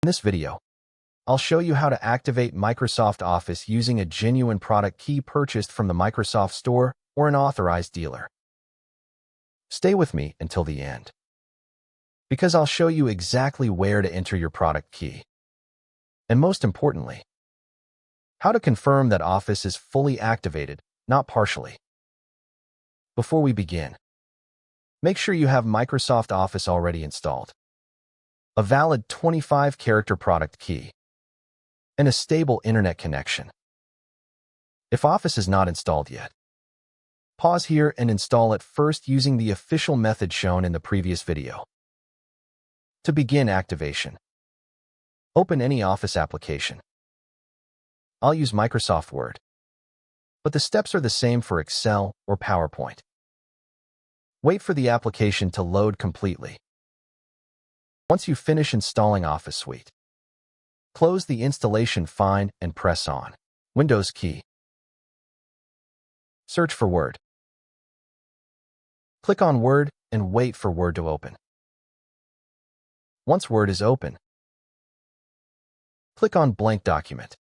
In this video, I'll show you how to activate Microsoft Office using a genuine product key purchased from the Microsoft Store or an authorized dealer. Stay with me until the end, because I'll show you exactly where to enter your product key. And most importantly, how to confirm that Office is fully activated, not partially. Before we begin, make sure you have Microsoft Office already installed, a valid 25-character product key, and a stable internet connection. If Office is not installed yet, pause here and install it first using the official method shown in the previous video. To begin activation, open any Office application. I'll use Microsoft Word, but the steps are the same for Excel or PowerPoint. Wait for the application to load completely. Once you finish installing Office Suite, close the installation file and press on Windows key. Search for Word. Click on Word and wait for Word to open. Once Word is open, click on Blank Document.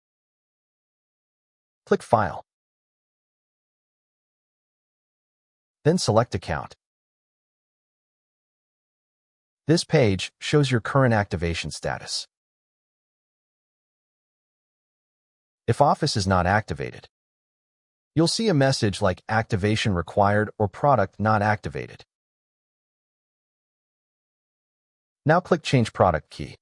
Click File. Then select Account. This page shows your current activation status. If Office is not activated, you'll see a message like Activation Required or Product Not Activated. Now click Change Product Key.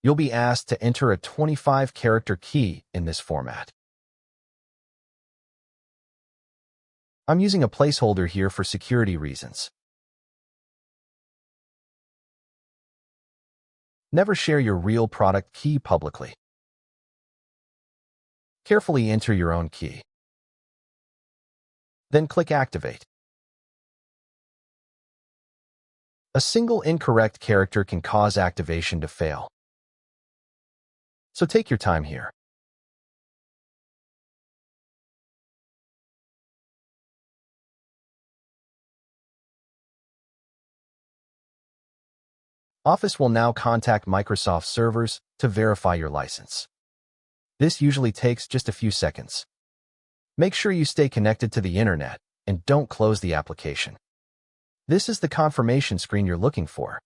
You'll be asked to enter a 25-character key in this format. I'm using a placeholder here for security reasons. Never share your real product key publicly. Carefully enter your own key. Then click Activate. A single incorrect character can cause activation to fail, so take your time here. Office will now contact Microsoft servers to verify your license. This usually takes just a few seconds. Make sure you stay connected to the internet and don't close the application. This is the confirmation screen you're looking for.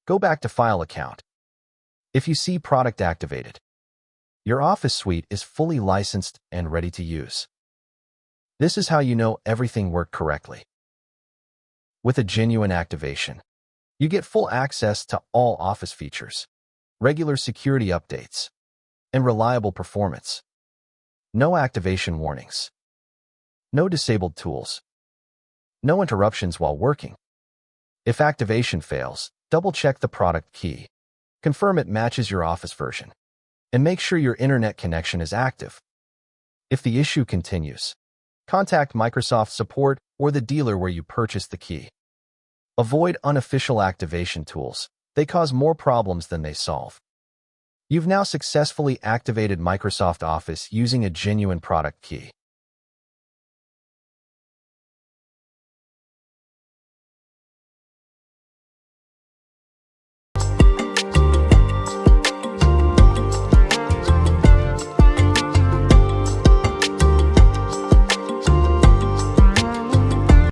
Go back to File Account. If you see Product Activated, your Office suite is fully licensed and ready to use. This is how you know everything worked correctly. With a genuine activation, you get full access to all Office features, regular security updates, and reliable performance. No activation warnings. No disabled tools. No interruptions while working. If activation fails, double-check the product key. Confirm it matches your Office version, and make sure your internet connection is active. If the issue continues, contact Microsoft support or the dealer where you purchased the key. Avoid unofficial activation tools. They cause more problems than they solve. You've now successfully activated Microsoft Office using a genuine product key.